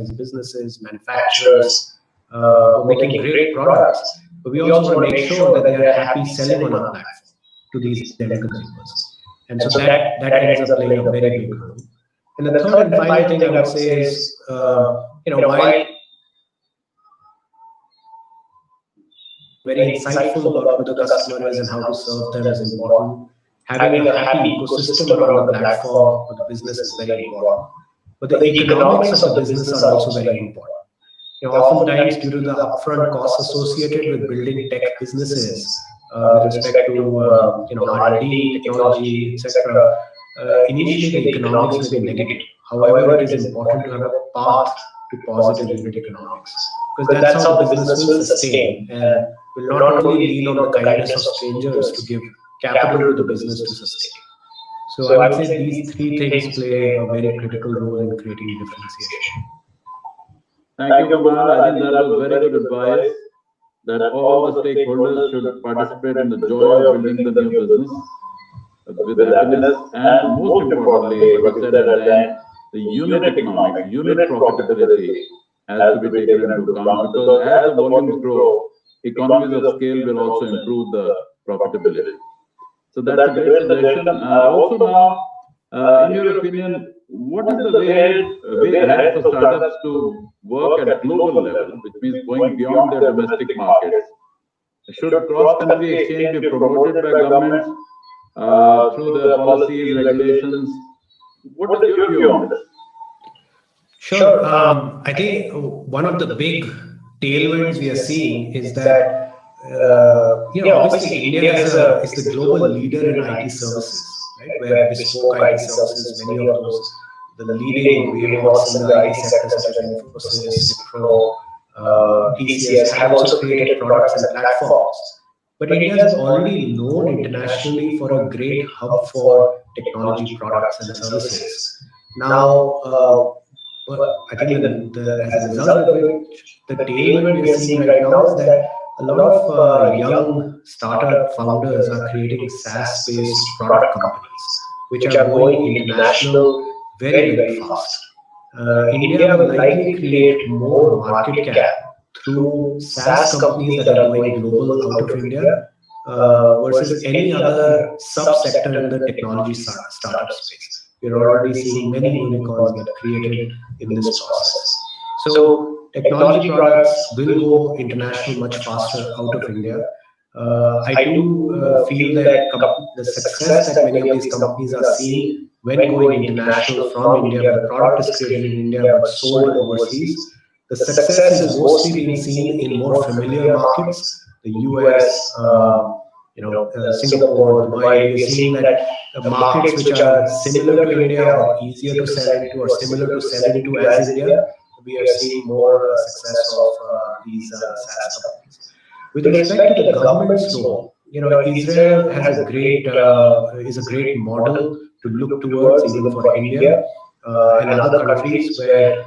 businesses, manufacturers, who are making great products. But we also want to make sure that they are happy selling on our platform to these end consumers. And so that ends up playing a very big role. And the third and final thing I would say is, while very insightful about who the customer is and how to serve them is important, having a happy ecosystem around the platform or the business is very important. But the economics of the business are also very important. Oftentimes, due to the upfront costs associated with building tech businesses, with respect to R&D, technology, etc., initially the economics may be negative. However, it is important to have a path to positive unit economics, because that's how the business will sustain and will not only lean on the kindness of strangers to give capital to the business to sustain. So I would say these three things play a very critical role in creating differentiation. Thank you, Kumar. I think that was very good advice, that all the stakeholders should participate in the joy of building the new business with happiness, and most importantly, what you said at the end, the unit economics, unit profitability has to be taken into account, because as the volumes grow, economies of scale will also improve the profitability. So that's a great suggestion. Also now, in your opinion, what is the way ahead for startups to work at global level, which means going beyond their domestic markets? Should cross-country exchange be promoted by governments through the policies, regulations? What is your view on this? Sure. I think one of the big tailwinds we are seeing is that obviously India is the global leader in IT services, right? Where bespoke IT services, many of those, the leading behemoths in the IT sector, such as Infosys, Wipro, TCS, have also created products and platforms. But India is already known internationally for a great hub for technology products and services. Now, I think as a result of which, the tailwind we are seeing right now is that a lot of young startup founders are creating SaaS-based product companies, which are going international very, very fast. India will likely create more market cap through SaaS companies that are going global out of India versus any other subsector in the technology startup space. We're already seeing many unicorns get created in this process. So technology products will go international much faster out of India. I do feel that the success that many of these companies are seeing when going international from India, when the product is created in India but sold overseas, the success is mostly being seen in more familiar markets, the US, Singapore, Dubai. We are seeing that markets which are similar to India or easier to sell into or similar to sell into as India, we are seeing more success of these SaaS companies. With respect to the government's role, Israel has is a great model to look towards, even for India and other countries, where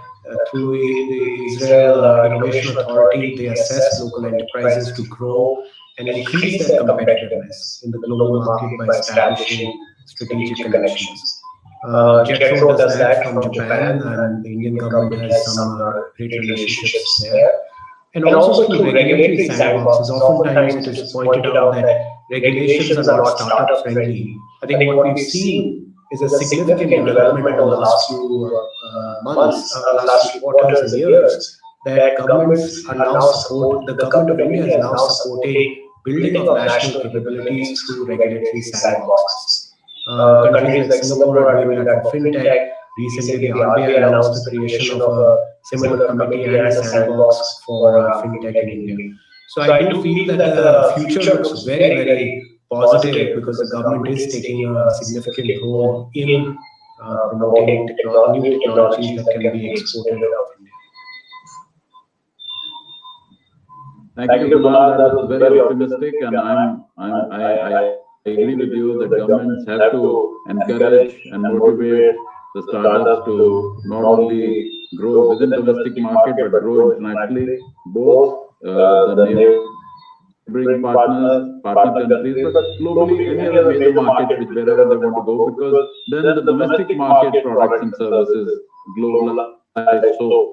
through the Israel Innovation Authority, they assess local enterprises to grow and increase their competitiveness in the global market by establishing strategic connections. Jetro does that from Japan, and the Indian government has some great relationships there. And also through regulatory sandboxes, oftentimes it is pointed out that regulations are not startup friendly. I think what we've seen is a significant development over the last few months, last few quarters and years, that governments are now the government of India is now supporting building of national capabilities through regulatory sandboxes. Countries like Singapore are doing that for fintech. Recently, the RBI announced the creation of a similar committee and a sandbox for fintech in India. So I do feel that the future looks very, very positive, because the government is taking a significant role in promoting new technologies that can be exported out of India. Thank you, Kumar. That was very optimistic, and I agree with you that governments have to encourage and motivate the startups to not only grow within domestic market but grow internationally, both the neighboring partner countries, but globally any other major market which wherever they want to go, because then the domestic market products and services globalize so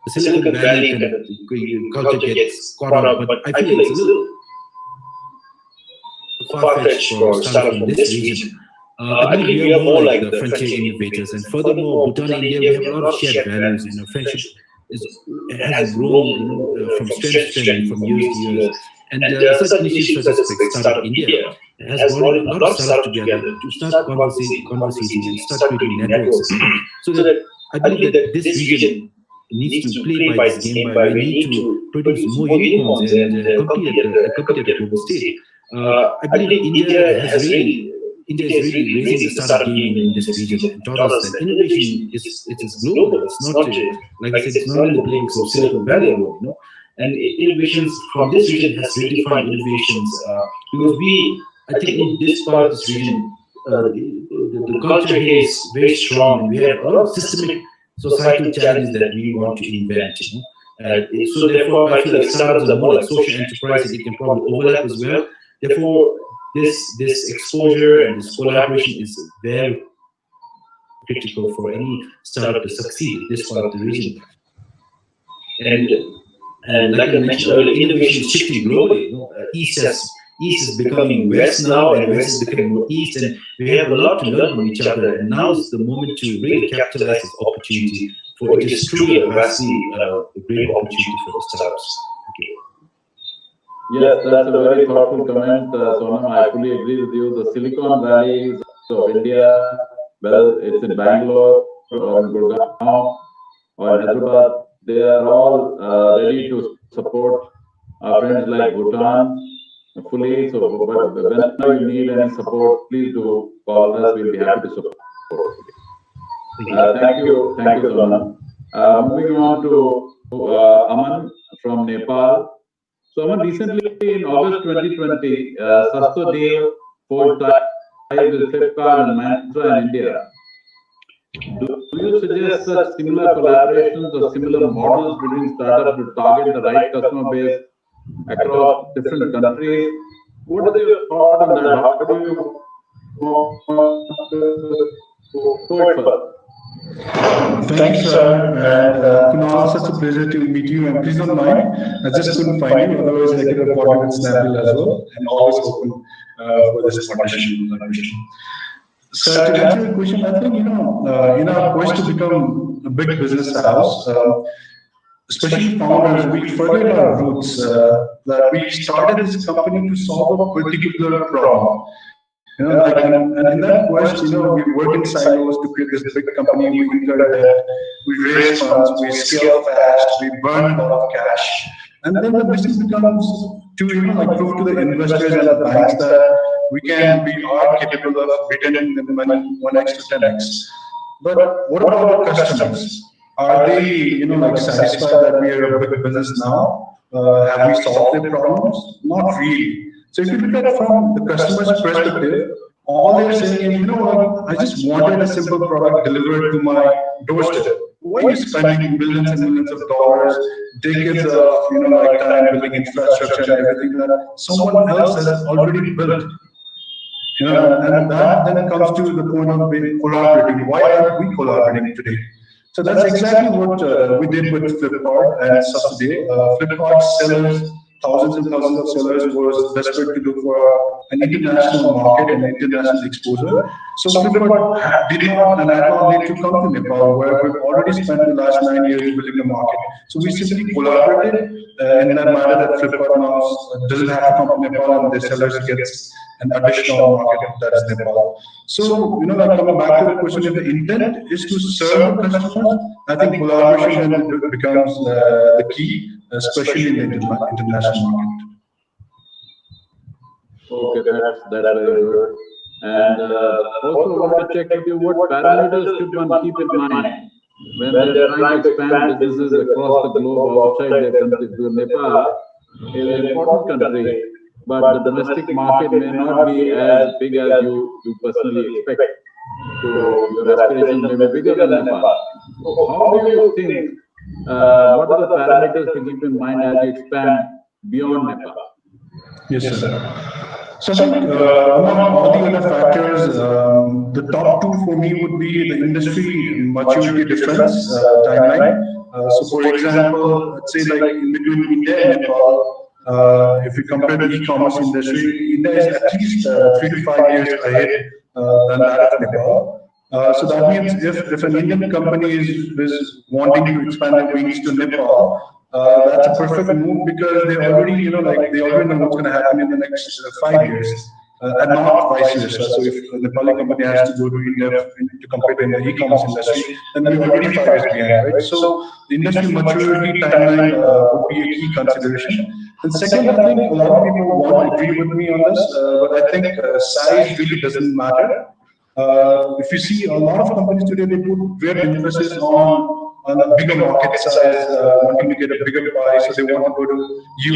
the Silicon Valley kind of culture gets caught up, but I feel like it's a little far-fetched for startups from this region. I believe we are more like the frontier innovators, and furthermore, Bhutan and India, we have a lot of shared values. Friendship is, has grown, from strength to strength, from years to years. And such initiatives such as like Startup India has brought in a lot of startups together to start conversating and start creating networks. So that I believe that this region needs to play by this game, by we need to produce more unicorns and compete at the global stage. I believe India is really raising the startup game in this region and taught us that innovation is global. It's not like I said, it's not in the playbook of Silicon Valley alone. And innovations from this region has redefined innovations because I think in this part of this region, the culture here is very strong, and we have a lot of systemic societal challenges that we want to invent. So therefore, I feel like startups are more like social enterprises. It can probably overlap as well. Therefore, this exposure and this collaboration is very critical for any startup to succeed in this part of the region. And like I mentioned earlier, innovation is shifting globally. East is becoming West now, and West is becoming more East, and we have a lot to learn from each other. And now is the moment to really capitalize this opportunity, for it is truly a vastly great opportunity for the startups. Yes, that's a very thoughtful comment, Sonam. I fully agree with you. The Silicon Valley of India, whether it's in Bangalore or in Gurgaon or in Hyderabad, they are all ready to support our friends like Bhutan fully. So, but whenever you need any support, please do call us. We'll be happy to support. Thank you, Sonam. Moving on to Aman from Nepal. So, Aman, recently in August 2020, Sasto Deal forged ties with Flipkart and Myntra in India. Do you suggest such similar collaborations or similar models between startups to target the right customer base across different countries? What is your thought on that? How do you go it further? Thank you, sir. And Kunal, such a pleasure to meet you. And please don't mind, I just couldn't find you. Otherwise, I could have partnered with Snapdeal as well. And always open for this partnership. So to answer your question, I think, in our quest to become a big business house, especially founders, we forget our roots, that we started this company to solve a particular problem. And in that quest, we work in silos to create this big company. We incur debt, we raise funds, we scale fast, we burn a lot of cash, and then the mission becomes to prove to the investors and the banks that we are capable of returning the money 1x to 10x. But what about the customers? Are they satisfied that we are a big business now? Have we solved their problems? Not really. So if you look at from the customer's perspective, all they're saying is, I just wanted a simple product delivered to my doorstep. Why are you spending millions and millions of dollars, decades of time building infrastructure and everything that someone else has already built? And that then comes to the point of collaborating. Why aren't we collaborating today? So that's exactly what we did with Flipkart and Subsidy. Flipkart sellers, thousands and thousands of sellers, was desperate to look for an international market and international exposure. So Flipkart did not and had not need to come to Nepal, where we've already spent the last 9 years building the market. So we simply collaborated in that matter that Flipkart now doesn't have to come to Nepal, and their sellers gets an additional market that is Nepal. So, coming back to the question, if the intent is to serve the customers, I think collaboration then becomes the key, especially in the international market. Okay, that's very good. And also want to check with you, what parameters should one keep in mind when they're trying to expand businesses across the globe outside their country? Because Nepal is an important country, but the domestic market may not be as big as you personally expect. So your aspirations may be bigger than Nepal. So how do you think, what are the parameters to keep in mind as you expand beyond Nepal? Yes, sir. So I think among all the other factors, the top two for me would be the industry maturity difference timeline So for example, let's say like in between India and Nepal, if we compare the e-commerce industry, India is at least 3 to 5 years ahead than that of Nepal. So that means if an Indian company is wanting to expand their wings to Nepal, that's a perfect move because they already, like they already know what's going to happen in the next 5 years. And not vice versa. So if a Nepali company has to go to India to compete in the e-commerce industry, then we're already 5 years behind, right? So the industry maturity timeline would be a key consideration. And second, I think a lot of people won't agree with me on this, but I think size really doesn't matter. If you see a lot of companies today, they put great emphasis on a bigger market size, wanting to get a bigger pie, so they want to go to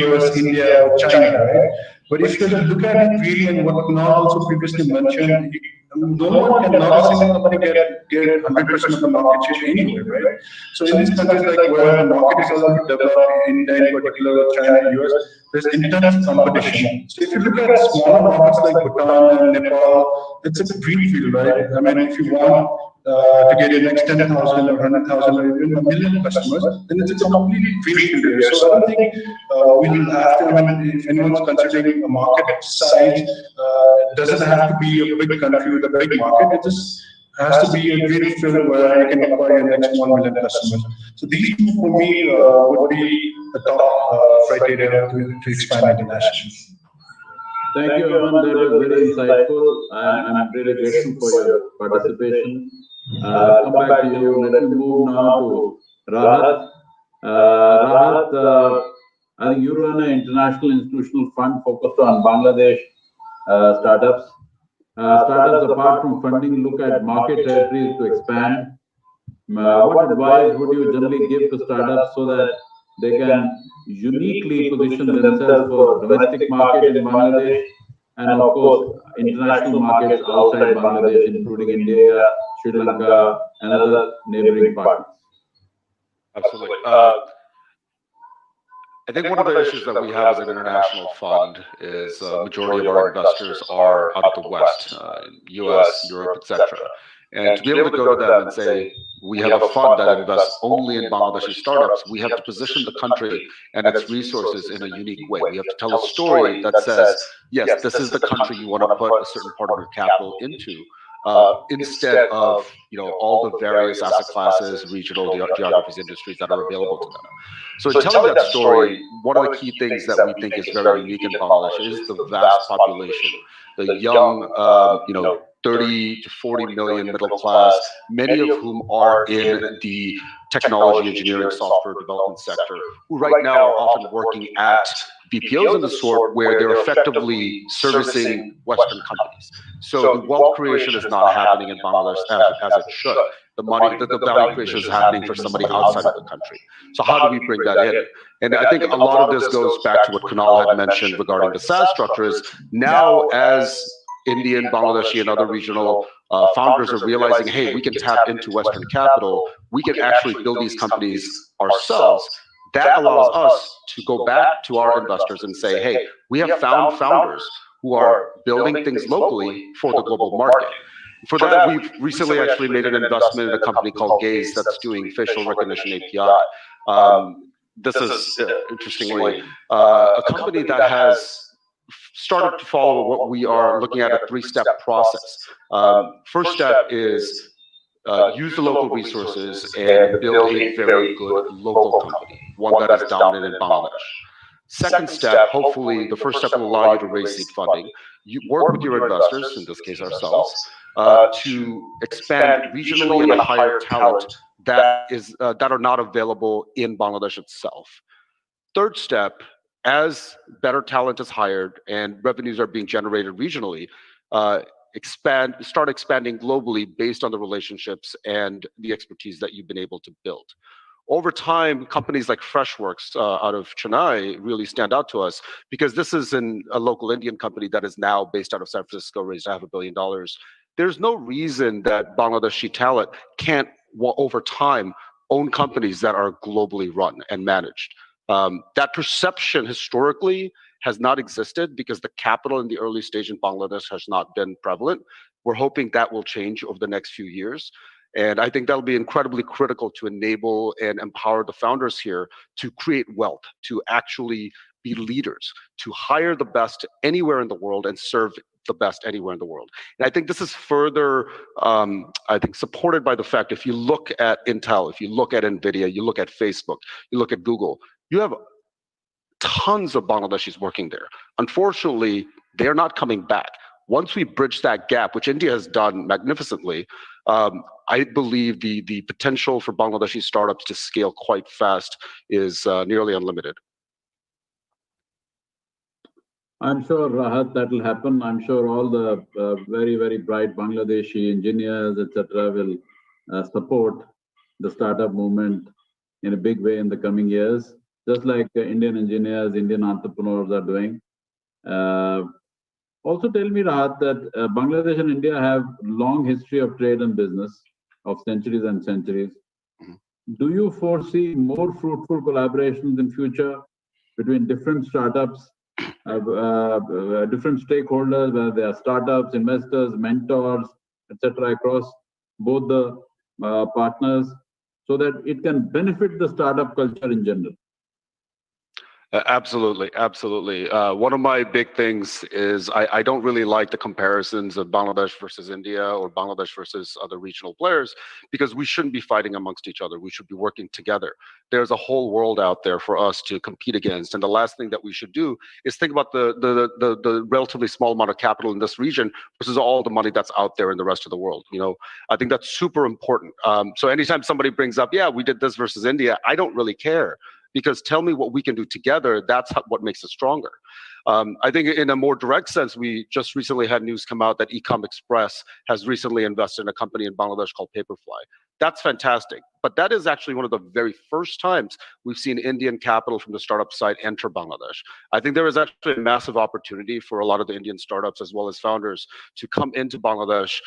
US, India, or China, right? But if you look at it really, and what Kunal also previously mentioned, no one can, not a single company get 100% of the market share anywhere, right? So in these countries like where the market is already developed, India in particular, or China, US, there's intense competition. So if you look at smaller markets like Bhutan and Nepal, it's a greenfield, right? I mean, if you want to get your next 10,000 or 100,000 or even a million customers, then it's a complete greenfield area. So I don't think we'll have to, I mean, if anyone's considering a market size, it doesn't have to be a big country with a big market. It just has to be a greenfield where you can acquire your next 1 million customers. So these two for me would be the top criteria to expand internationally. Thank you, Aman. That was very insightful. I'm really grateful for your participation. I'll come back to you. Let me move now to Rahat. Rahat, I think you run an international institutional fund focused on Bangladesh startups. Startups, apart from funding, look at market territories to expand. What advice would you generally give to startups so that they can uniquely position themselves for domestic market in Bangladesh and, of course, international markets outside Bangladesh, including India, Sri Lanka, and other neighboring partners? Absolutely. I think one of the issues that we have as an international fund is majority of our investors are out of the West, US, Europe, etc. And to be able to go to them and say, we have a fund that invests only in Bangladeshi startups, we have to position the country and its resources in a unique way. We have to tell a story that says, yes, this is the country you want to put a certain part of your capital into, instead of all the various asset classes, regional geographies, industries that are available to them. So in telling that story, one of the key things that we think is very unique in Bangladesh is the vast population, the young, 30 to 40 million middle class, many of whom are in the technology, engineering, software development sector, who right now are often working at BPOs of the sort where they're effectively servicing Western companies. So the wealth creation is not happening in Bangladesh as it should. The value creation is happening for somebody outside of the country. So how do we bring that in? And I think a lot of this goes back to what Kunal had mentioned regarding the SaaS structures. Now, as Indian, Bangladeshi, and other regional founders are realizing, hey, we can tap into Western capital, we can actually build these companies ourselves. That allows us to go back to our investors and say, hey, we have found founders who are building things locally for the global market. For that, we've recently actually made an investment in a company called Gaze that's doing facial recognition API. This is, interestingly, a company that has started to follow what we are looking at, a three-step process. First step is use the local resources and build a very good local company, one that is dominant in Bangladesh. Second step, hopefully, the first step will allow you to raise seed funding. You work with your investors, in this case ourselves, to expand regionally and hire talent that are not available in Bangladesh itself. Third step, as better talent is hired and revenues are being generated regionally, start expanding globally based on the relationships and the expertise that you've been able to build. Over time, companies like Freshworks out of Chennai really stand out to us because this is a local Indian company that is now based out of San Francisco, raised $500 million. There's no reason that Bangladeshi talent can't, over time, own companies that are globally run and managed. That perception historically has not existed because the capital in the early stage in Bangladesh has not been prevalent. We're hoping that will change over the next few years. And I think that'll be incredibly critical to enable and empower the founders here to create wealth, to actually be leaders, to hire the best anywhere in the world and serve the best anywhere in the world. And I think this is further, I think, supported by the fact, if you look at Intel, if you look at NVIDIA, you look at Facebook, you look at Google, you have tons of Bangladeshis working there. Unfortunately, they're not coming back. Once we bridge that gap, which India has done magnificently, I believe the potential for Bangladeshi startups to scale quite fast is nearly unlimited. I'm sure, Rahat, that will happen. I'm sure all the very, very bright Bangladeshi engineers, etc., will support the startup movement in a big way in the coming years, just like Indian engineers, Indian entrepreneurs are doing. Also tell me, Rahat, that Bangladesh and India have long history of trade and business of centuries and centuries. Do you foresee more fruitful collaborations in future between different startups, different stakeholders, whether they are startups, investors, mentors, etc., across both the partners, so that it can benefit the startup culture in general? Absolutely, absolutely. One of my big things is I don't really like the comparisons of Bangladesh versus India or Bangladesh versus other regional players, because we shouldn't be fighting amongst each other. We should be working together. There's a whole world out there for us to compete against. And the last thing that we should do is think about the relatively small amount of capital in this region versus all the money that's out there in the rest of the world. You know, I think that's super important. So anytime somebody brings up, yeah, we did this versus India, I don't really care. Because tell me what we can do together, that's what makes us stronger. I think in a more direct sense, we just recently had news come out that Ecom Express has recently invested in a company in Bangladesh called Paperfly. That's fantastic. But that is actually one of the very first times we've seen Indian capital from the startup side enter Bangladesh. I think there is actually a massive opportunity for a lot of the Indian startups as well as founders to come into Bangladesh,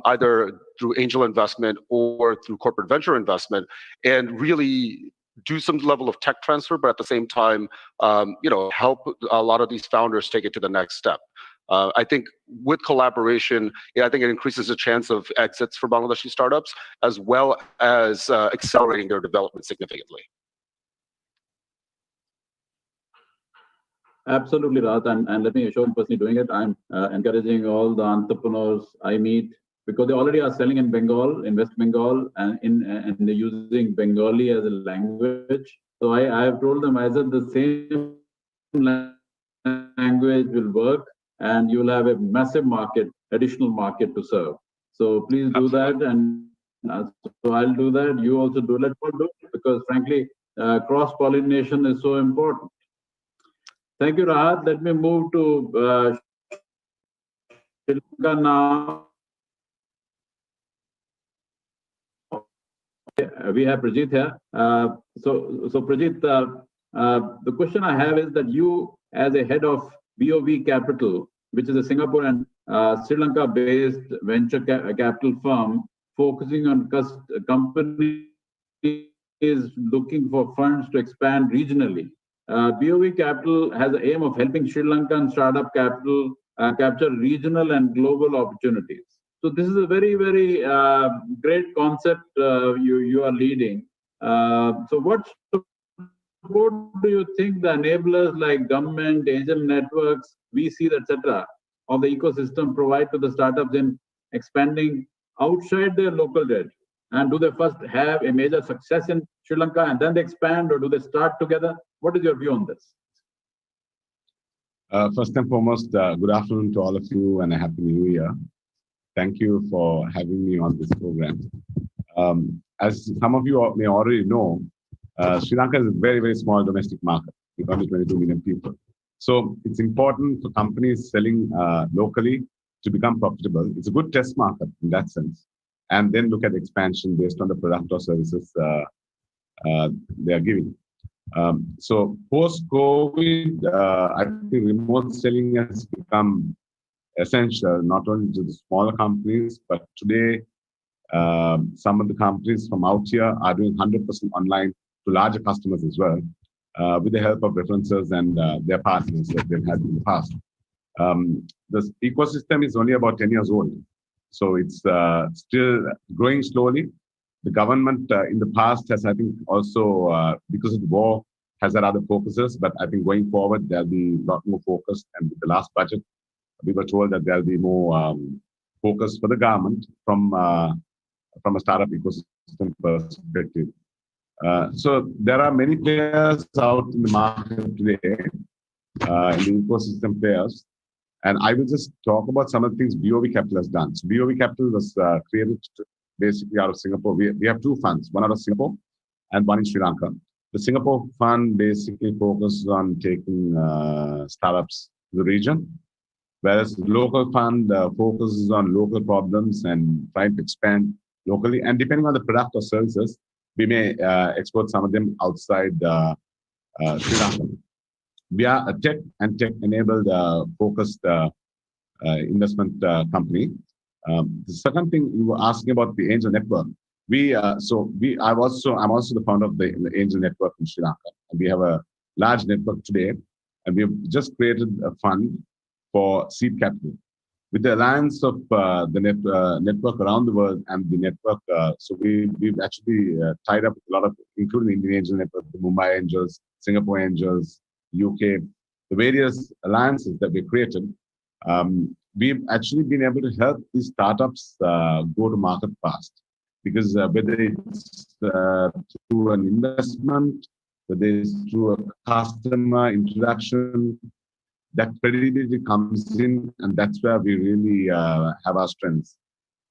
either through angel investment or through corporate venture investment, and really do some level of tech transfer, but at the same time, help a lot of these founders take it to the next step. I think with collaboration, I think it increases the chance of exits for Bangladeshi startups, as well as accelerating their development significantly. Absolutely, Rahat, and let me assure you, personally doing it, I'm encouraging all the entrepreneurs I meet, because they already are selling in Bengal, in West Bengal, and they're using Bengali as a language. So I have told them, I said, the same language will work, and you will have a massive market, additional market to serve. So please do that, and so I'll do that. You also do. Let's all do it, because frankly, cross-pollination is so important. Thank you, Rahat. Let me move to Sri Lanka now. We have Prajit here. So Prajit, the question I have is that you, as a head of BOV Capital, which is a Singapore and Sri Lanka-based venture capital firm focusing on companies looking for funds to expand regionally. BOV Capital has the aim of helping Sri Lankan startup capital capture regional and global opportunities. So this is a very, very great concept you are leading. So what support do you think the enablers like government, angel networks, VCs, etc., of the ecosystem provide to the startups in expanding outside their local territory? And do they first have a major success in Sri Lanka and then they expand, or do they start together? What is your view on this? First and foremost, good afternoon to all of you and a happy new year. Thank you for having me on this program. As some of you may already know, Sri Lanka is a very, very small domestic market with only 22 million people. So it's important for companies selling locally to become profitable. It's a good test market in that sense. And then look at expansion based on the product or services they are giving. So post-COVID, I think remote selling has become essential, not only to the smaller companies, but today, some of the companies from out here are doing 100% online to larger customers as well, with the help of references and their partners that they've had in the past. This ecosystem is only about 10 years old. So it's still growing slowly. The government in the past has, I think, also because of the war, has had other focuses. But I think going forward, there'll be a lot more focus. And with the last budget, we were told that there'll be more focus for the government from a startup ecosystem perspective. So there are many players out in the market today, in the ecosystem players. And I will just talk about some of the things BOV Capital has done. So BOV Capital was created basically out of Singapore. We have two funds, one out of Singapore and one in Sri Lanka. The Singapore fund basically focuses on taking startups to the region, whereas the local fund focuses on local problems and trying to expand locally. And depending on the product or services, we may export some of them outside Sri Lanka. We are a tech and tech-enabled focused investment company. The second thing you were asking about the angel network. I'm also the founder of the angel network in Sri Lanka. And we have a large network today, and we've just created a fund for seed capital. With the alliance of the network around the world and the network, so we've actually tied up a lot of, including the Indian Angel Network, the Mumbai Angels, Singapore Angels, UK, the various alliances that we created. We've actually been able to help these startups go to market fast, because whether it's through an investment, whether it's through a customer introduction, that credibility comes in, and that's where we really have our strengths.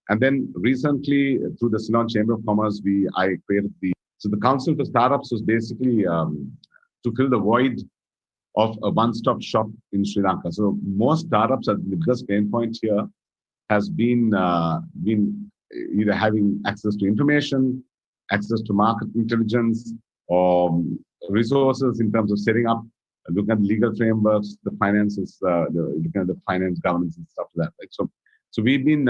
And then recently, through the Ceylon Chamber of Commerce, I created the Council for Startups was basically to fill the void of a one-stop shop in Sri Lanka. So most startups, the biggest pain point here has been either having access to information, access to market intelligence, or resources in terms of setting up, looking at legal frameworks, the finances, looking at the finance governance and stuff like that. Right? So we've been,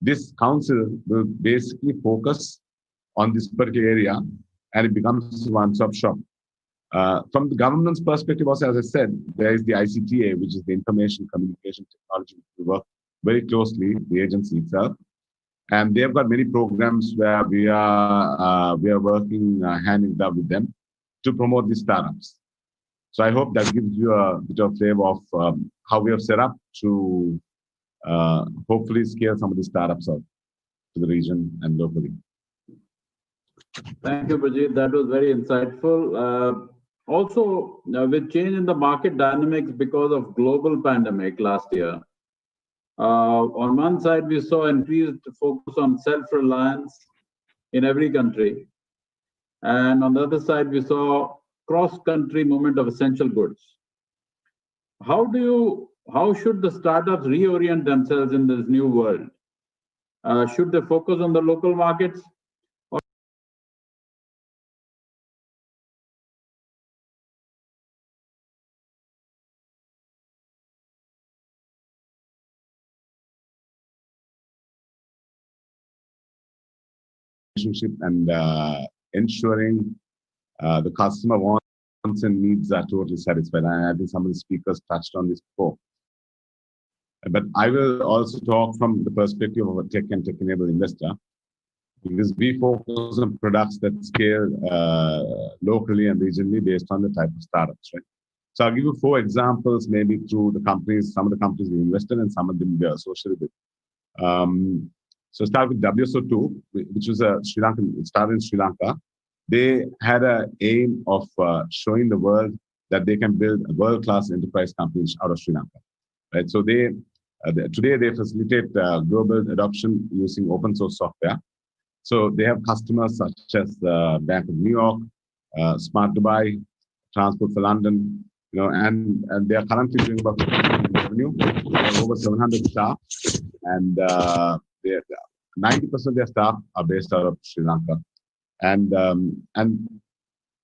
this council will basically focus on this particular area, and it becomes a one-stop shop. From the government's perspective also, as I said, there is the ICTA, which is the Information Communication Technology. We work very closely, the agency itself. And they've got many programs where we are working hand in glove with them to promote these startups. So I hope that gives you a bit of flavor of how we have set up to hopefully scale some of these startups out to the region and locally. Thank you, Bajit. That was very insightful. Also, with change in the market dynamics because of global pandemic last year, on one side, we saw increased focus on self-reliance in every country. And on the other side, we saw cross-country movement of essential goods. How should the startups reorient themselves in this new world? Should they focus on the local markets? Relationship and ensuring the customer wants and needs are totally satisfied. And I think some of the speakers touched on this before. But I will also talk from the perspective of a tech and tech-enabled investor, because we focus on products that scale locally and regionally based on the type of startups, right? So I'll give you 4 examples, maybe through the companies, some of the companies we invested in, some of them we are associated with. So start with WSO2, which was a Sri Lankan, it started in Sri Lanka. They had an aim of showing the world that they can build a world-class enterprise companies out of Sri Lanka, right? So today they facilitate global adoption using open source software. So they have customers such as Bank of New York, Smart Dubai, Transport for London, and they are currently doing about 50 million revenue. They have over 700 staff, and 90% of their staff are based out of Sri Lanka, and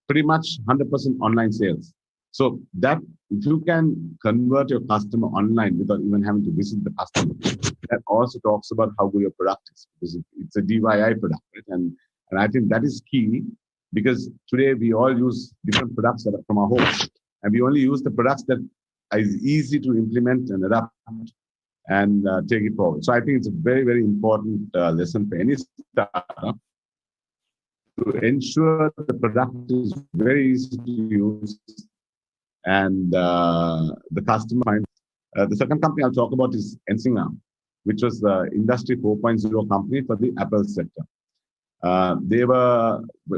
pretty much 100% online sales. So that if you can convert your customer online without even having to visit the customer, that also talks about how good your product is, because it's a DIY product, right? And I think that is key, because today we all use different products that are from our home, and we only use the products that is easy to implement and adapt and take it forward. So I think it's a very, very important lesson for any startup to ensure the product is very easy to use and the customer finds. The second company I'll talk about is Ensign, which was the Industry 4.0 company for the Apple sector.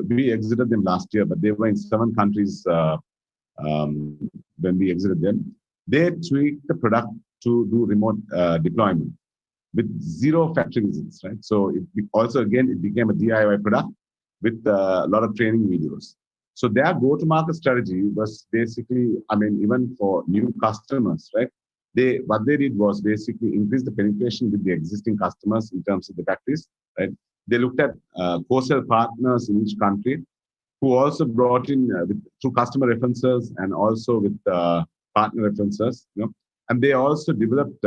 We exited them last year, but they were in 7 countries when we exited them. They tweaked the product to do remote deployment with 0 factory visits, right? So it became a DIY product with a lot of training videos. So their go-to-market strategy was basically, even for new customers, right? What they did was basically increase the penetration with the existing customers in terms of the factories, right? They looked at co-sell partners in each country who also brought in through customer references and also with partner references, and they also developed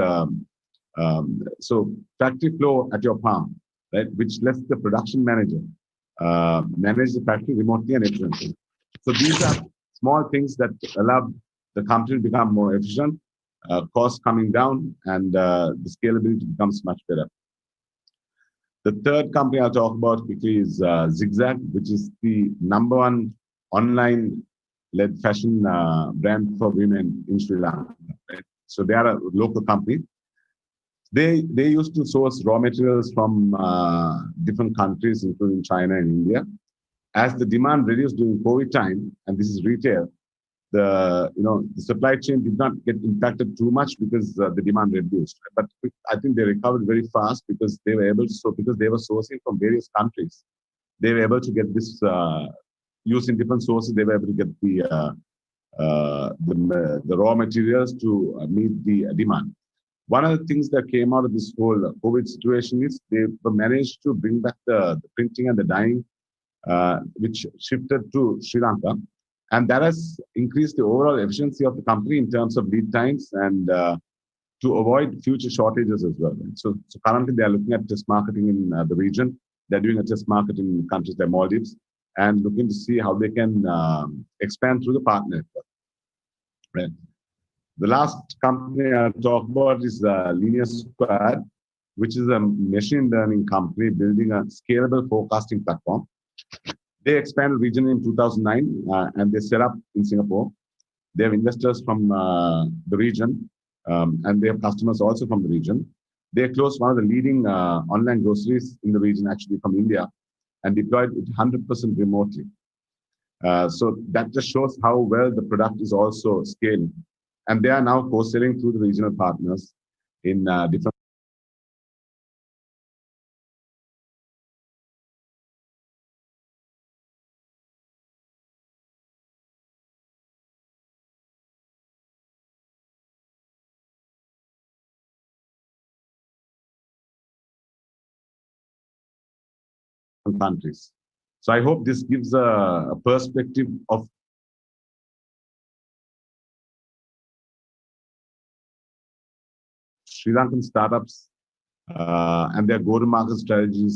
so factory flow at your palm, right, which lets the production manager manage the factory remotely and efficiently. So these are small things that allow the company to become more efficient, costs coming down, and the scalability becomes much better. The third company I'll talk about quickly is Zigzag, which is the #1 online-led fashion brand for women in Sri Lanka. Right? So they are a local company. They used to source raw materials from different countries, including China and India. As the demand reduced during COVID time, and this is retail, the supply chain did not get impacted too much because the demand reduced. But I think they recovered very fast because they were because they were sourcing from various countries. They were able to get this using different sources. They were able to get the raw materials to meet the demand. One of the things that came out of this whole COVID situation is they managed to bring back the printing and the dyeing, which shifted to Sri Lanka. And that has increased the overall efficiency of the company in terms of lead times and to avoid future shortages as well. So currently they are looking at test marketing in the region. They're doing a test market in countries like Maldives and looking to see how they can expand through the partner network. Right. The last company I'll talk about is Linear Squared, which is a machine learning company building a scalable forecasting platform. They expanded region in 2009 and they set up in Singapore. They have investors from the region and they have customers also from the region. They closed one of the leading online groceries in the region, actually from India, and deployed it 100% remotely. So that just shows how well the product is also scaling. And they are now co-selling through the regional partners in different countries. So I hope this gives a perspective of Sri Lankan startups and their go-to-market strategies